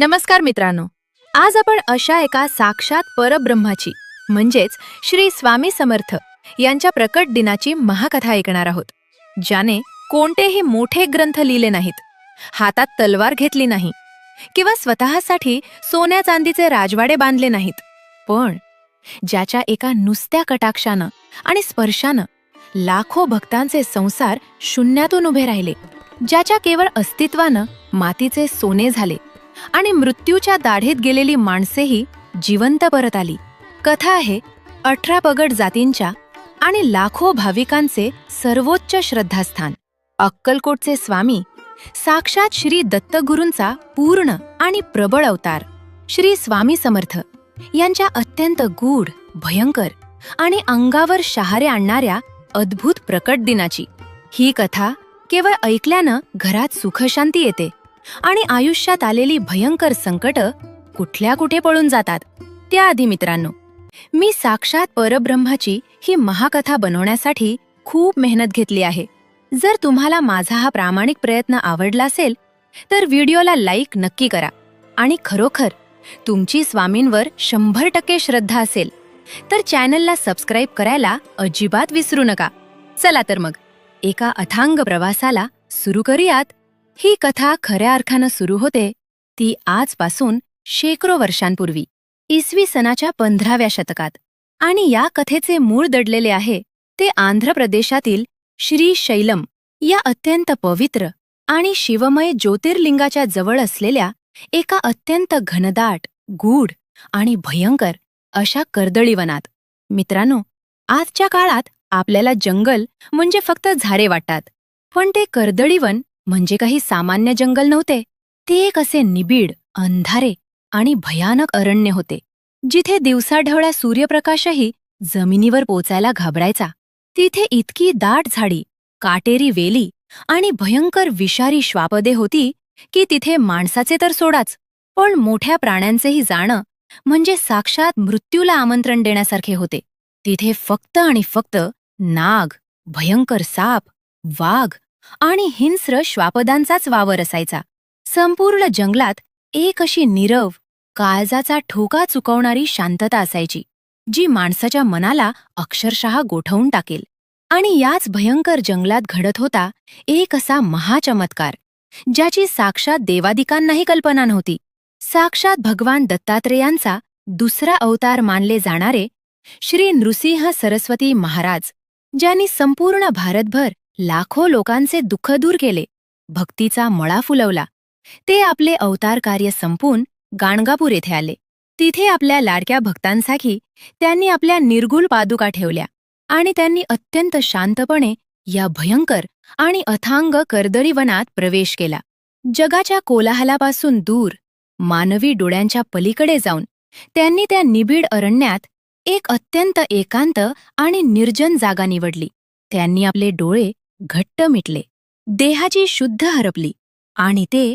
नमस्कार मित्रांनो, आज आपण अशा एका साक्षात परब्रह्माची म्हणजेच श्री स्वामी समर्थ यांच्या प्रकट दिनाची महाकथा ऐकणार आहोत, ज्याने कोणतेही मोठे ग्रंथ लिहिले नाहीत, हातात तलवार घेतली नाही किंवा स्वतःसाठी सोन्या चांदीचे राजवाडे बांधले नाहीत, पण ज्याच्या एका नुसत्या कटाक्षानं आणि स्पर्शानं लाखो भक्तांचे संसार शून्यातून उभे राहिले, ज्याच्या केवळ अस्तित्वानं मातीचे सोने झाले आणि मृत्यूच्या दाढेत गेलेली माणसेही जिवंत परत आली. कथा आहे 18 पगड जातींच्या आणि लाखो भाविकांचे सर्वोच्च श्रद्धास्थान अक्कलकोटचे स्वामी साक्षात श्री दत्तगुरूंचा पूर्ण आणि प्रबळ अवतार श्री स्वामी समर्थ यांच्या अत्यंत गूढ, भयंकर आणि अंगावर शहारे आणणाऱ्या अद्भुत प्रकट दिनाची. ही कथा केवळ ऐकल्यानं घरात सुखशांती येते आणि आयुष्यात आलेली भयंकर संकट कुठल्या कुठे पळून जातात. त्याआधी मित्रांनो, मी साक्षात परब्रह्माची ही महाकथा बनवण्यासाठी खूप मेहनत घेतली आहे. जर तुम्हाला माझा हा प्रामाणिक प्रयत्न आवडला असेल तर व्हिडिओला लाईक नक्की करा आणि खरोखर तुमची स्वामींवर 100% श्रद्धा असेल तर चॅनलला सबस्क्राईब करायला अजिबात विसरू नका. चला तर मग एका अथांग प्रवासाला सुरू करूयात. ही कथा खऱ्या अर्थानं सुरू होते ती आजपासून शेकडो वर्षांपूर्वी, इसवी सनाच्या 15व्या शतकात, आणि या कथेचे मूळ दडलेले आहे ते आंध्र प्रदेशातील श्री शैलम या अत्यंत पवित्र आणि शिवमय ज्योतिर्लिंगाच्या जवळ असलेल्या एका अत्यंत घनदाट, गूढ आणि भयंकर अशा कर्दळीवनात. मित्रांनो, आजच्या काळात आपल्याला जंगल म्हणजे फक्त झाडे वाटतात, पण ते कर्दळीवन म्हणजे काही सामान्य जंगल नव्हते. ते एक असे निबिड, अंधारे आणि भयानक अरण्य होते, जिथे दिवसाढवळ्या सूर्यप्रकाशही जमिनीवर पोचायला घाबरायचा. तिथे इतकी दाट झाडी, काटेरी वेली आणि भयंकर विषारी श्वापदे होती की तिथे माणसाचे तर सोडाच, पण मोठ्या प्राण्यांचेही जाणं म्हणजे साक्षात मृत्यूला आमंत्रण देण्यासारखे होते. तिथे फक्त आणि फक्त नाग, भयंकर साप, वाघ आणि हिंस्र श्वापदांचाच वावर असायचा. संपूर्ण जंगलात एक अशी नीरव, काळजाचा ठोका चुकवणारी शांतता असायची, जी माणसाच्या मनाला अक्षरशः गोठवून टाकेल. आणि याच भयंकर जंगलात घडत होता एक असा महाचमत्कार, ज्याची साक्षात देवादिकांनाही कल्पना नव्हती. साक्षात भगवान दत्तात्रेयांचा दुसरा अवतार मानले जाणारे श्री नृसिंह सरस्वती महाराज, ज्यांनी संपूर्ण भारतभर लाखो लोकांचे दुःख दूर केले, भक्तीचा मळा फुलवला. ते आपले अवतार कार्य संपून गाणगापूर येथे आले. तिथे आपल्या लाडक्या भक्तांसाठी त्यांनी आपल्या निर्गुल पादुका ठेवल्या आणि त्यांनी अत्यंत शांतपणे या भयंकर आणि अथांग कर्दळीवनात प्रवेश केला. जगाच्या कोलाहलापासून दूर, मानवी डोळ्यांच्या पलीकडे जाऊन त्यांनी त्या निबिड अरण्यात एक अत्यंत एकांत आणि निर्जन जागा निवडली. त्यांनी आपले डोळे घट्ट मिटले, देहाची शुद्ध हरपली आणि ते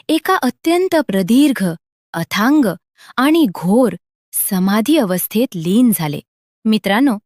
एका अत्यंत प्रदीर्घ, अथांग आणि घोर समाधी अवस्थेत लीन झाले. मित्रांनो,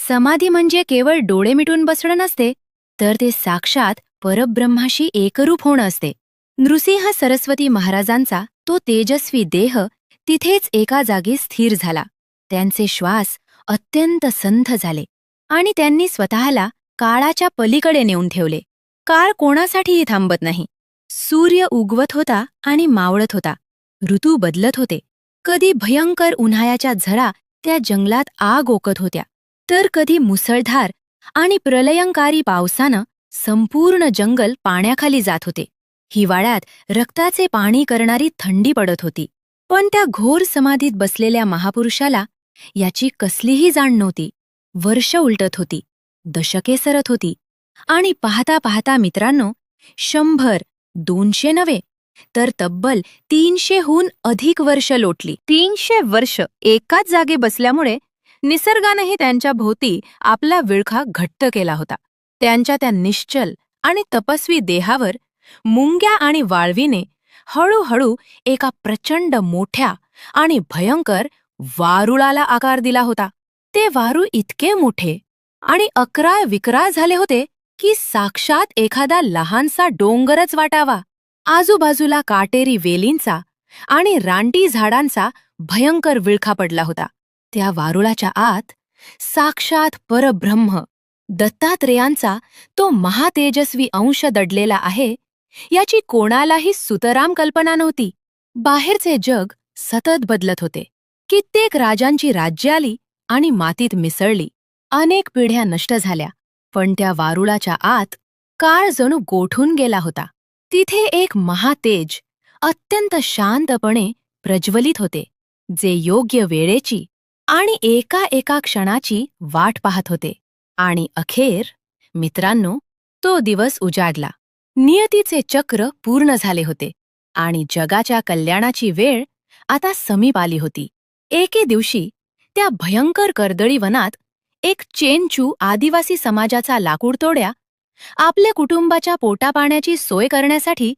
समाधी म्हणजे केवळ डोळे मिटून बसणं नसते, तर ते साक्षात परब्रह्माशी एकरूप होणं असते. नृसिंह सरस्वती महाराजांचा तो तेजस्वी देह तिथेच एका जागी स्थिर झाला. त्यांचे श्वास अत्यंत संथ झाले आणि त्यांनी स्वतःला काळाच्या पलीकडे नेऊन ठेवले. काळ कोणासाठीही थांबत नाही. सूर्य उगवत होता आणि मावळत होता, ऋतू बदलत होते. कधी भयंकर उन्हाळ्याच्या झळा त्या जंगलात आग ओकत होत्या, तर कधी मुसळधार आणि प्रलयंकारी पावसानं संपूर्ण जंगल पाण्याखाली जात होते. हिवाळ्यात रक्ताचे पाणी करणारी थंडी पडत होती. पण त्या घोर समाधीत बसलेल्या महापुरुषाला याची कसलीही जाण नव्हती. वर्ष उलटत होती, दशके सरत होती आणि पाहता पाहता मित्रांनो, 100, 200 नव्हे तर तब्बल 300हून अधिक वर्ष लोटली. 300 वर्ष एकाच जागी बसल्यामुळे निसर्गानंही त्यांच्या भोवती आपला विळखा घट्ट केला होता. त्यांच्या त्या निश्चल आणि तपस्वी देहावर मुंग्या आणि वाळवीने हळूहळू एका प्रचंड मोठ्या आणि भयंकर वारुळाला आकार दिला होता. ते वारूळ इतके मोठे आणि अकराळ विकराळ झाले होते की साक्षात एखादा लहानसा डोंगरच वाटावा. आजूबाजूला काटेरी वेलींचा आणि रानटी झाडांचा भयंकर विळखा पडला होता. त्या वारुळाच्या आत साक्षात परब्रह्म दत्तात्रेयांचा तो महातेजस्वी अंश दडलेला आहे याची कोणालाही सुतराम कल्पना नव्हती. बाहेरचे जग सतत बदलत होते. कित्येक राजांची राज्ये आली आणि मातीत मिसळली. अनेक पिढ्या नष्ट झाल्या. पण त्या वारुळाच्या आत काळ जणू गोठून गेला होता. तिथे एक महातेज अत्यंत शांतपणे प्रज्वलित होते, जे योग्य वेळेची आणि एका एका क्षणाची वाट पाहत होते. आणि अखेर मित्रांनो, तो दिवस उजाडला. नियतीचे चक्र पूर्ण झाले होते आणि जगाच्या कल्याणाची वेळ आता समीप आली होती. एके दिवशी त्या भयंकर कर्दळी वनात एक चेंचू आदिवासी समाजाचा लाकूडतोड्या आपल्या कुटुंबाच्या पोटापाण्याची सोय करण्यासाठी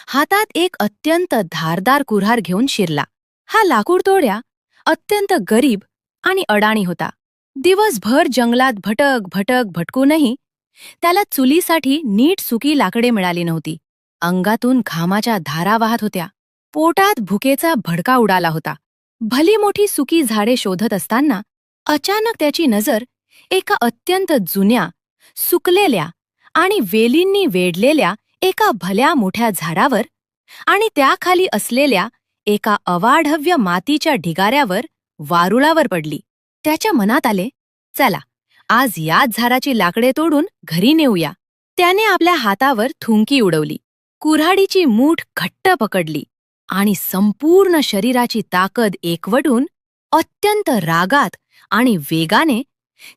हातात एक अत्यंत धारदार कुऱ्हाड घेऊन शिरला. हा लाकूडतोड्या अत्यंत गरीब आणि अडाणी होता. दिवसभर जंगलात भटक भटक भटकूनही त्याला चुलीसाठी नीट सुकी लाकडे मिळाली नव्हती. अंगातून घामाच्या धारा वाहत होत्या. पोटात भुकेचा भडका उडाला होता. भली मोठी सुकी झाडे शोधत असताना अचानक त्याची नजर एका अत्यंत जुन्या, सुकलेल्या आणि वेलींनी वेढलेल्या एका भल्या मोठ्या झाडावर आणि त्याखाली असलेल्या एका अवाढव्य मातीच्या ढिगाऱ्यावर, वारुळावर पडली. त्याच्या मनात आले, चला आज याच झाडाची लाकडे तोडून घरी नेऊया. त्याने आपल्या हातावर थुंकी उडवली, कुऱ्हाडीची मूठ घट्ट पकडली आणि संपूर्ण शरीराची ताकद एकवटून अत्यंत रागात आणि वेगाने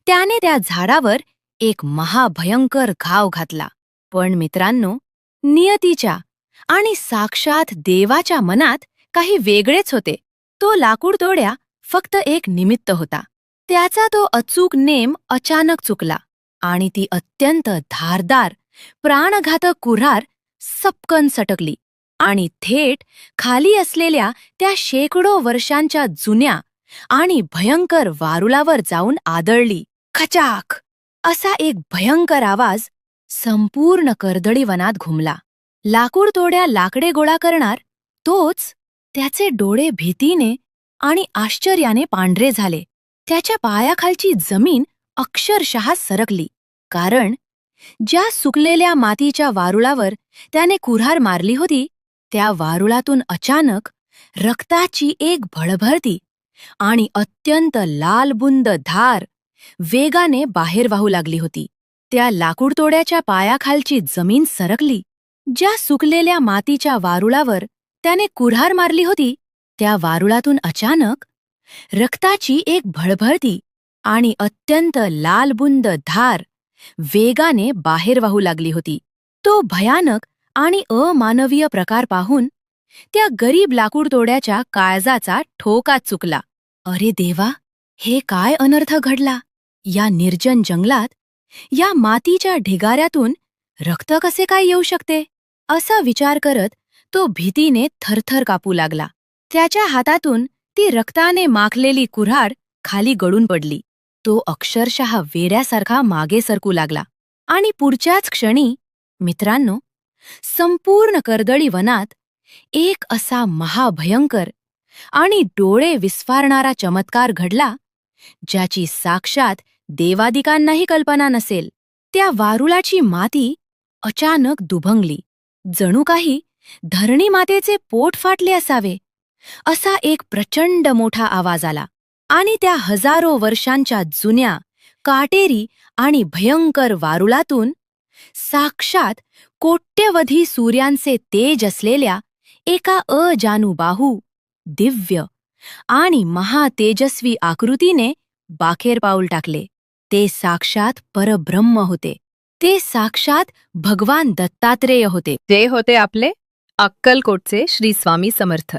त्याने त्या झाडावर एक महाभयंकर घाव घातला. पण मित्रांनो, नियतीच्या आणि साक्षात देवाच्या मनात काही वेगळेच होते. तो लाकूडतोड्या फक्त एक निमित्त होता. त्याचा तो अचूक नेम अचानक चुकला आणि ती अत्यंत धारदार, प्राणघातक कुऱ्हाड सपकन सटकली आणि थेट खाली असलेल्या त्या शेकडो वर्षांच्या जुन्या आणि भयंकर वारुळावर जाऊन आदळली. खचाक असा एक भयंकर आवाज संपूर्ण कर्दळी वनात घुमला. लाकूडतोड्या लाकडे गोळा करणार तोच, त्याचे डोळे भीतीने आणि आश्चर्याने पांढरे झाले. त्याच्या पायाखालची जमीन अक्षरशः सरकली. कारण ज्या सुकलेल्या मातीच्या वारुळावर त्याने कुऱ्हाड मारली होती, त्या वारुळातून अचानक रक्ताची एक भळभळती आणि अत्यंत लालबुंद धार वेगाने बाहेर वाहू लागली होती. त्या लाकूडतोड्याच्या पायाखालची जमीन सरकली. ज्या सुकलेल्या मातीच्या वारुळावर त्याने कुऱ्हाड मारली होती, त्या वारुळातून अचानक रक्ताची एक भळभळती आणि अत्यंत लालबुंद धार वेगाने बाहेर वाहू लागली होती. तो भयानक आणि अमानवीय प्रकार पाहून त्या गरीब लाकूडतोड्याच्या काळजाचा ठोकाच चुकला. अरे देवा, हे काय अनर्थ घडला? या निर्जन जंगलात, या मातीच्या ढिगाऱ्यातून रक्त कसे काय येऊ शकते? असा विचार करत तो भीतीने थरथर कापू लागला. त्याच्या हातातून ती रक्ताने माखलेली कुऱ्हाड खाली गळून पडली. तो अक्षरशः वेड्यासारखा मागे सरकू लागला आणि पुढच्याच क्षणी, मित्रांनो, संपूर्ण कर्दळी वनात एक असा महाभयंकर आणि डोळे विस्फारणारा चमत्कार घडला, ज्याची साक्षात देवादिकांनाही कल्पना नसेल. त्या वारुळाची माती अचानक दुभंगली. जणू काही धरणी मातेचे पोट फाटले असावे असा एक प्रचंड मोठा आवाज आला आणि त्या हजारो वर्षांच्या जुन्या, काटेरी आणि भयंकर वारुळातून साक्षात कोट्यवधी सूर्यांचे तेज असलेल्या एका अजानुबाहू, दिव्य आणि महातेजस्वी आकृतीने बाखेर पाऊल टाकले. ते साक्षात परब्रह्म होते. ते साक्षात भगवान दत्तात्रेय होते. जे होते आपले अक्कलकोटचे श्री स्वामी समर्थ.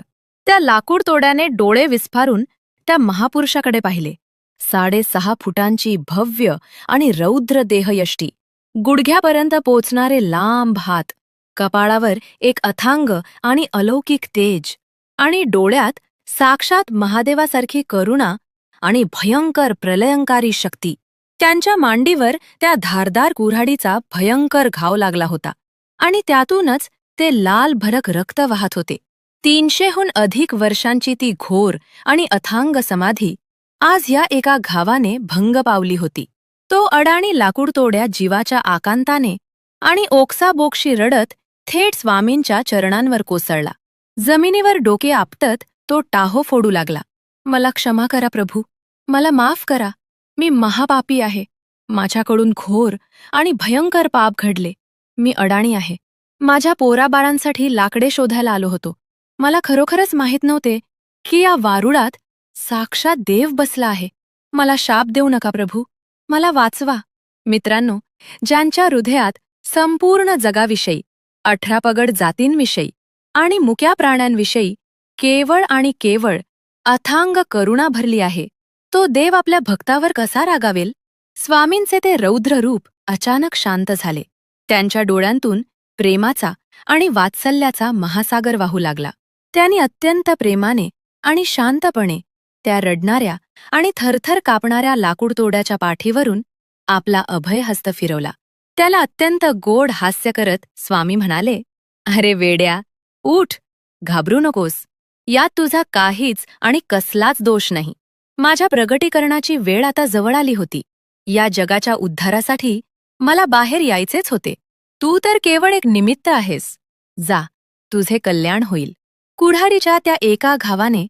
त्या लाकूडतोड्याने डोळे विस्फारून त्या महापुरुषाकडे पाहिले. 6.5 फुटांची भव्य आणि रौद्र देहयष्टी, गुडघ्यापर्यंत पोचणारे लांब हात, कपाळावर एक अथांग आणि अलौकिक तेज आणि डोळ्यात साक्षात महादेवासारखी करुणा आणि भयंकर प्रलयंकारी शक्ती. त्यांच्या मांडीवर त्या धारदार कुऱ्हाडीचा भयंकर घाव लागला होता आणि त्यातूनच ते लाल भरक रक्त वाहत होते. 300हून अधिक वर्षांची ती घोर आणि अथांग समाधी आज ह्या एका घावाने भंग पावली होती. तो अडाणी लाकूडतोड्या जीवाच्या आकांताने आणि ओक्साबोक्शी रडत थेट स्वामींच्या चरणांवर कोसळला. जमिनीवर डोके आपटत तो टाहो फोडू लागला. मला क्षमा करा प्रभू, मला माफ करा. मी महापापी आहे. माझ्याकडून घोर आणि भयंकर पाप घडले. मी अडाणी आहे. माझ्या पोराबाळांसाठी लाकडे शोधायला आलो होतो. मला खरोखरच माहीत नव्हते की या वारुळात साक्षात देव बसला आहे. मला शाप देऊ नका प्रभू, मला वाचवा. मित्रांनो, ज्यांच्या हृदयात संपूर्ण जगाविषयी, 18 पगड जातींविषयी आणि मुक्या प्राण्यांविषयी केवळ आणि केवळ अथांग करुणा भरली आहे, तो देव आपल्या भक्तावर कसा रागावेल? स्वामींचे ते रौद्र रूप अचानक शांत झाले. त्यांच्या डोळ्यांतून प्रेमाचा आणि वात्सल्याचा महासागर वाहू लागला. त्यांनी अत्यंत प्रेमाने आणि शांतपणे त्या रडणाऱ्या आणि थरथर कापणाऱ्या लाकूडतोड्याच्या पाठीवरून आपला अभयहस्त फिरवला. त्याला अत्यंत गोड हास्य करत स्वामी म्हणाले, अरे वेड्या, उठ, घाबरू नकोस. यात तुझा काहीच आणि कसलाच दोष नाही. माझ्या प्रगटीकरणाची वेळ आता जवळ आली होती. या जगाच्या उद्धारासाठी मला बाहेर यायचेच होते. तू तर केवळ एक निमित्त आहेस. जा, तुझे कल्याण होईल. कुऱ्हाडीच्या त्या एका घावाने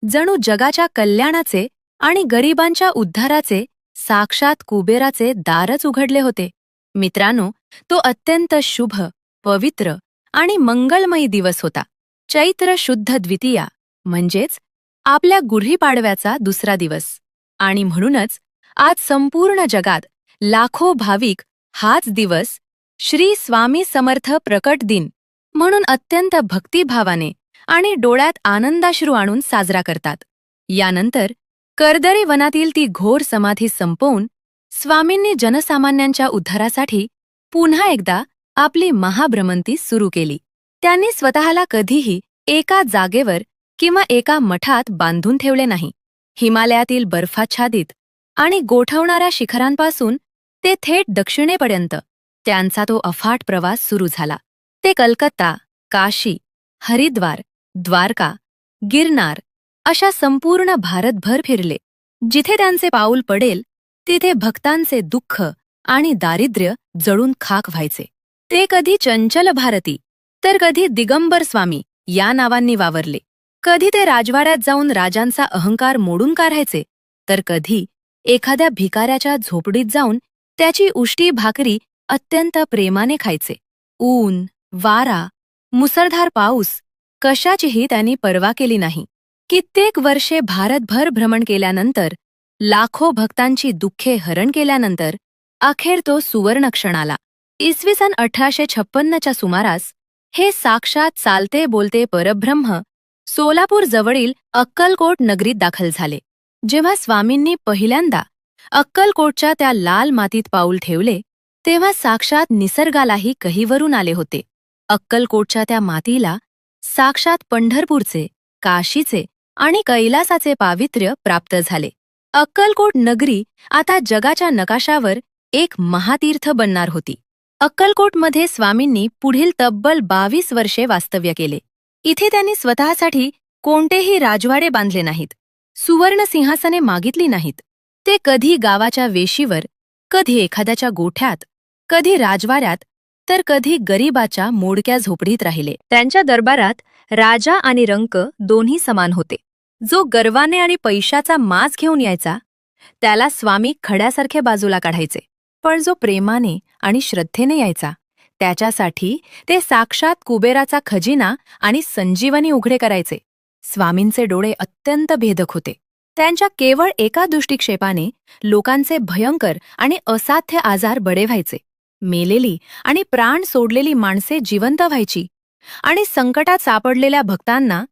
जणू जगाच्या कल्याणाचे आणि गरिबांच्या उद्धाराचे साक्षात कुबेराचे दारच उघडले होते. मित्रांनो, तो अत्यंत शुभ, पवित्र आणि मंगलमयी दिवस होता. चैत्र शुद्ध द्वितीया म्हणजेच आपल्या गुढीपाडव्याचा दुसरा दिवस. आणि म्हणूनच आज संपूर्ण जगात लाखो भाविक हाच दिवस श्री स्वामी समर्थ प्रकट दिन म्हणून अत्यंत भक्तिभावाने आणि डोळ्यात आनंदाश्रू आणून साजरा करतात. यानंतर कर्दरी वनातील ती घोर समाधी संपवून स्वामींनी जनसामान्यांच्या उद्धारासाठी पुन्हा एकदा आपली महाभ्रमंती सुरू केली. त्यांनी स्वतःला कधीही एका जागेवर किंवा एका मठात बांधून ठेवले नाही. हिमालयातील बर्फाच्छादित आणि गोठवणाऱ्या शिखरांपासून ते थेट दक्षिणेपर्यंत त्यांचा तो अफाट प्रवास सुरू झाला. ते कलकत्ता, काशी, हरिद्वार, द्वारका, गिरनार अशा संपूर्ण भारतभर फिरले. जिथे त्यांचे पाऊल पडेल तिथे भक्तांचे दुःख आणि दारिद्र्य जळून खाक व्हायचे. ते कधी चंचल भारती तर कधी दिगंबर स्वामी या नावांनी वावरले. कधी ते राजवाड्यात जाऊन राजांचा अहंकार मोडून काढायचे, तर कधी एखाद्या भिकाऱ्याच्या झोपडीत जाऊन त्याची उष्टी भाकरी अत्यंत प्रेमाने खायचे. ऊन, वारा, मुसळधार पाऊस कशाचीही त्यांनी पर्वा केली नाही. कित्येक वर्षे भारतभर भ्रमण केल्यानंतर, लाखो भक्तांची दुःखे हरण केल्यानंतर अखेर तो सुवर्ण क्षण आला. इसवी सन 1856च्या सुमारास हे साक्षात चालते बोलते परब्रह्म सोलापूर जवळील अक्कलकोट नगरीत दाखल झाले. जेव्हा स्वामींनी पहिल्यांदा अक्कलकोटच्या त्या लाल मातीत पाऊल ठेवले, तेव्हा साक्षात निसर्गालाही कहीवरून आले होते. अक्कलकोटच्या त्या मातीला साक्षात पंढरपूरचे, काशीचे आणि कैलासाचे पावित्र्य प्राप्त झाले. अक्कलकोट नगरी आता जगाच्या नकाशावर एक महातीर्थ बनणार होती. अक्कलकोटमध्ये स्वामींनी पुढील तब्बल 22 वर्षे वास्तव्य केले. इथे त्यांनी स्वतःसाठी कोणतेही राजवाडे बांधले नाहीत, सुवर्ण सिंहासने मागितली नाहीत. ते कधी गावाच्या वेशीवर, कधी एखाद्याच्या गोठ्यात, कधी राजवाड्यात, तर कधी गरीबाच्या मोडक्या झोपडीत राहिले. त्यांच्या दरबारात राजा आणि रंक दोन्ही समान होते. जो गर्वाने आणि पैशाचा माज घेऊन यायचा त्याला स्वामी खड्यासारखे बाजूला काढायचे, पण जो प्रेमाने आणि श्रद्धेने यायचा त्याच्यासाठी ते साक्षात कुबेराचा खजिना आणि संजीवनी उघडे करायचे. स्वामींचे डोळे अत्यंत भेदक होते. त्यांच्या केवळ एका दृष्टिक्षेपाने लोकांचे भयंकर आणि असाध्य आजार बरे व्हायचे. मेलेली आणि प्राण सोडलेली माणसे जिवंत व्हायची आणि संकटात सापडलेल्या भक्तांना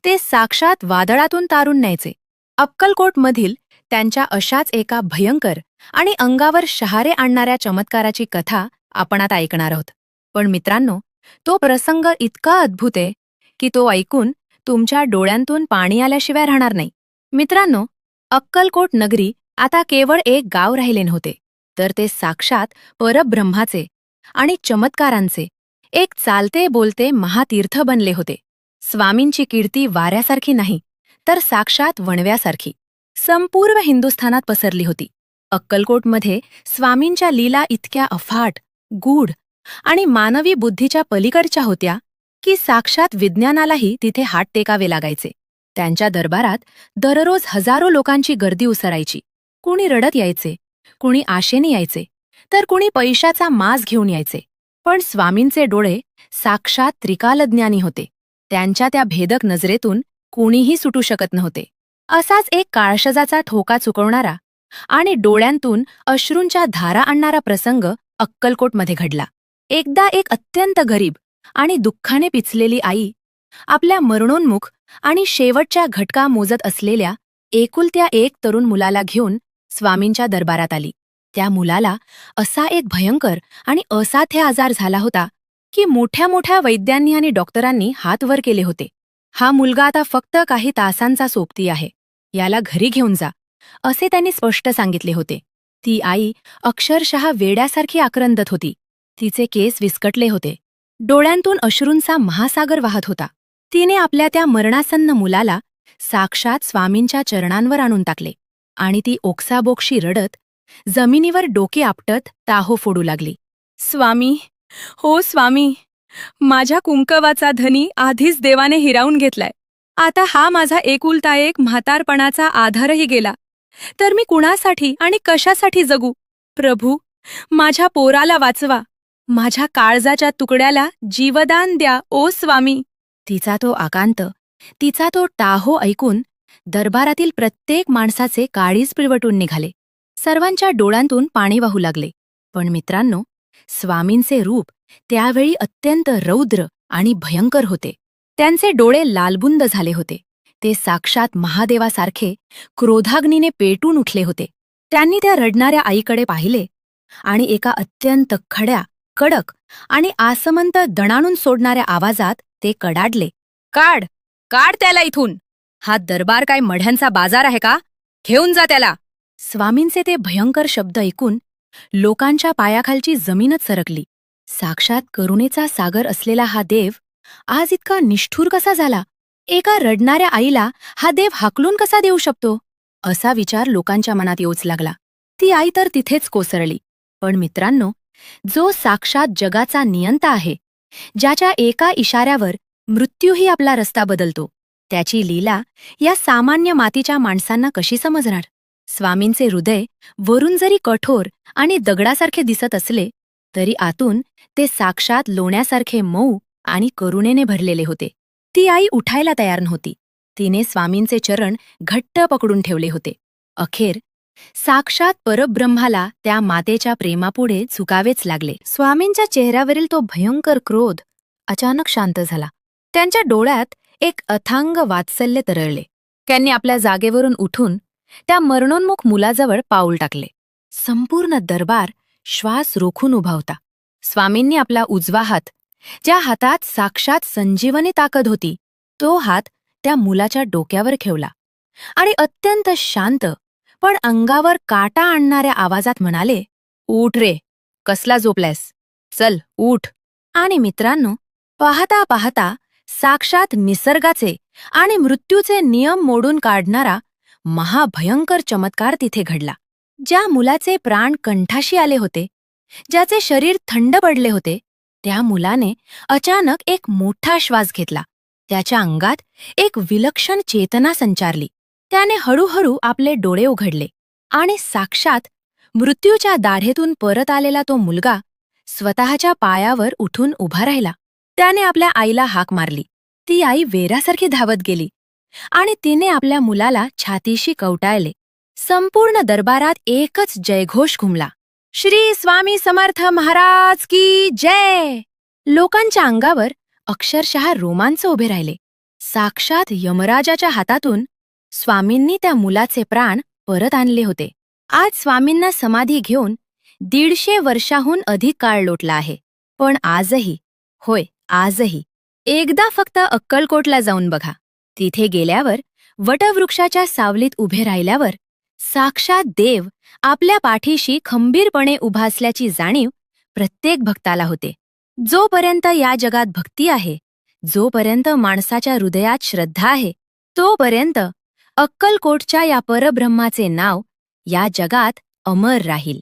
ते साक्षात वादळातून तारून न्यायचे. अक्कलकोटमधील त्यांच्या अशाच एका भयंकर आणि अंगावर शहारे आणणाऱ्या चमत्काराची कथा आपण आता ऐकणार आहोत. पण मित्रांनो, तो प्रसंग इतका अद्भुत आहे की तो ऐकून तुमच्या डोळ्यांतून पाणी आल्याशिवाय राहणार नाही. मित्रांनो, अक्कलकोट नगरी आता केवळ एक गाव राहिले नव्हते, तर ते साक्षात परब्रह्माचे आणि चमत्कारांचे एक चालते बोलते महातीर्थ बनले होते. स्वामींची कीर्ती वाऱ्यासारखी नाही, तर साक्षात वणव्यासारखी संपूर्ण हिंदुस्थानात पसरली होती. अक्कलकोटमध्ये स्वामींच्या लीला इतक्या अफाट, गूढ आणि मानवी बुद्धीच्या पलीकडच्या होत्या की साक्षात विज्ञानालाही तिथे हात टेकावे लागायचे. त्यांच्या दरबारात दररोज हजारो लोकांची गर्दी उसरायची. कुणी रडत यायचे, कुणी आशेने यायचे, तर कुणी पैशाचा माज घेऊन यायचे. पण स्वामींचे डोळे साक्षात त्रिकालज्ञानी होते. त्यांच्या त्या भेदक नजरेतून कुणीही सुटू शकत नव्हते. असाच एक काळशजाचा ठोका चुकवणारा आणि डोळ्यांतून अश्रूंच्या धारा आणणारा प्रसंग अक्कलकोटमध्ये घडला. एकदा एक अत्यंत गरीब आणि दुःखाने पिचलेली आई आपल्या मरणोन्मुख आणि शेवटच्या घटका मोजत असलेल्या एकुलत्या एक तरुण मुलाला घेऊन स्वामींच्या दरबारात आली. त्या मुलाला असा एक भयंकर आणि असाध्य आजार झाला होता की मोठ्या मोठ्या वैद्यांनी आणि डॉक्टरांनी हात वर केले होते. हा मुलगा आता फक्त काही तासांचा सोबती आहे, याला घरी घेऊन जा, असे त्यांनी स्पष्ट सांगितले होते. ती आई अक्षरशः वेड्यासारखी आक्रंदत होती. तिचे केस विस्कटले होते. डोळ्यांतून अश्रूंचा महासागर वाहत होता. तिने आपल्या त्या मरणासन्न मुलाला साक्षात स्वामींच्या चरणांवर आणून टाकले आणि ती ओक्साबोक्शी रडत जमिनीवर डोके आपटत टाहो फोडू लागली. स्वामी, हो स्वामी, माझ्या कुंकवाचा धनी आधीच देवाने हिरावून घेतलाय. आता हा माझा एकुलता एक म्हातारपणाचा आधारही गेला, तर मी कुणासाठी आणि कशासाठी जगू? प्रभू, माझ्या पोराला वाचवा. माझ्या काळजाच्या तुकड्याला जीवदान द्या ओ स्वामी. तिचा तो आकांत, तिचा तो टाहो ऐकून दरबारातील प्रत्येक माणसाचे काळीज पिळवटून निघाले. सर्वांच्या डोळ्यांतून पाणी वाहू लागले. पण मित्रांनो, स्वामींचे रूप त्यावेळी अत्यंत रौद्र आणि भयंकर होते. त्यांचे डोळे लालबुंद झाले होते. ते साक्षात महादेवासारखे क्रोधाग्नीने पेटून उठले होते. त्यांनी त्या रडणाऱ्या आईकडे पाहिले आणि एका अत्यंत खड्या, कडक आणि आसमंत दणाणून सोडणाऱ्या आवाजात ते कडाडले, काढ, काढ त्याला इथून. हा दरबार काय मढ्यांचा बाजार आहे का? घेऊन जा त्याला. स्वामींचे ते भयंकर शब्द ऐकून लोकांच्या पायाखालची जमीनच सरकली. साक्षात करुणेचा सागर असलेला हा देव आज इतका निष्ठुर कसा झाला? एका रडणाऱ्या आईला हा देव हाकलून कसा देऊ शकतो? असा विचार लोकांच्या मनात येऊच लागला. ती आई तर तिथेच कोसळली. पण मित्रांनो, जो साक्षात जगाचा नियंता आहे, ज्याच्या एका इशाऱ्यावर मृत्यूही आपला रस्ता बदलतो, त्याची लीला या सामान्य मातीच्या माणसांना कशी समजणार? स्वामींचे हृदय वरून जरी कठोर आणि दगडासारखे दिसत असले, तरी आतून ते साक्षात लोण्यासारखे मऊ आणि करुणेने भरलेले होते. ती आई उठायला तयार नव्हती. तिने स्वामींचे चरण घट्ट पकडून ठेवले होते. अखेर साक्षात परब्रह्माला त्या मातेच्या प्रेमापुढे झुकावेच लागले. स्वामींच्या चेहऱ्यावरील तो भयंकर क्रोध अचानक शांत झाला. त्यांच्या डोळ्यात एक अथांग वात्सल्य तरळले. त्यांनी आपल्या जागेवरून उठून त्या मरणोन्मुख मुलाजवळ पाऊल टाकले. संपूर्ण दरबार श्वास रोखून उभा होता. स्वामींनी आपला उजवा हात, ज्या हातात साक्षात संजीवनी ताकद होती, तो हात त्या मुलाच्या डोक्यावर ठेवला आणि अत्यंत शांत पण अंगावर काटा आणणाऱ्या आवाजात म्हणाले, उठ रे, कसला झोपलायस? चल उठ. आणि मित्रांनो, पाहता पाहता साक्षात निसर्गाचे आणि मृत्यूचे नियम मोडून काढणारा महाभयंकर चमत्कार तिथे घडला. ज्या मुलाचे प्राण कंठाशी आले होते, ज्याचे शरीर थंड पडले होते, त्या मुलाने अचानक एक मोठा श्वास घेतला. त्याच्या अंगात एक विलक्षण चेतना संचारली. त्याने हळूहळू आपले डोळे उघडले आणि साक्षात मृत्यूच्या दाढेतून परत आलेला तो मुलगा स्वतःच्या पायावर उठून उभा राहिला. त्याने आपल्या आईला हाक मारली. ती आई वेरासारखी धावत गेली आणि तिने आपल्या मुलाला छातीशी कवटाळले. संपूर्ण दरबारात एकच जयघोष घुमला, श्री स्वामी समर्थ महाराज की जय. लोकांच्या अंगावर अक्षरशः रोमांच उभे राहिले. साक्षात यमराजाच्या हातातून स्वामींनी त्या मुलाचे प्राण परत आणले होते. आज स्वामींना समाधी घेऊन 150 वर्षाहून अधिक काळ लोटला आहे. पण आजही, होय आजही, एकदा फक्त अक्कलकोटला जाऊन बघा. तिथे गेल्यावर वटवृक्षाच्या सावलीत उभे राहिल्यावर साक्षात देव आपल्या पाठीशी खंबीरपणे उभा असल्याची जाणीव प्रत्येक भक्ताला होते. जोपर्यंत या जगात भक्ती आहे, जोपर्यंत माणसाच्या हृदयात श्रद्धा आहे तोपर्यंत अक्कलकोटच्या या परब्रह्माचे नाव या जगात अमर राहील.